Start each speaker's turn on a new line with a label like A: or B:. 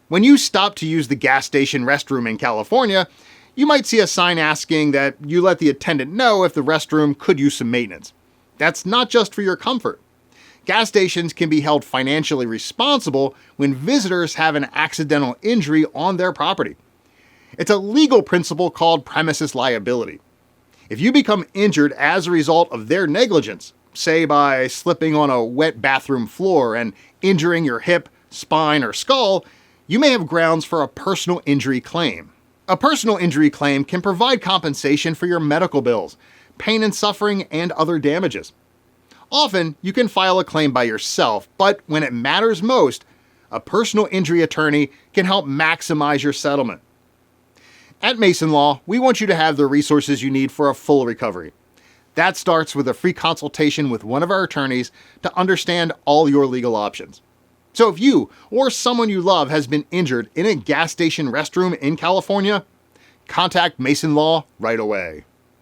A: When you stop to use the gas station restroom in California, you might see a sign asking that you let the attendant know if the restroom could use some maintenance. That's not just for your comfort. Gas stations can be held financially responsible when visitors have an accidental injury on their property. It's a legal principle called premises liability. If you become injured as a result of their negligence, say by slipping on a wet bathroom floor and injuring your hip, spine, or skull, you may have grounds for a personal injury claim. A personal injury claim can provide compensation for your medical bills, pain and suffering, and other damages. Often, you can file a claim by yourself, but when it matters most, a personal injury attorney can help maximize your settlement. At Maison Law, we want you to have the resources you need for a full recovery. That starts with a free consultation with one of our attorneys to understand all your legal options. So if you or someone you love has been injured in a gas station restroom in California, contact Maison Law right away.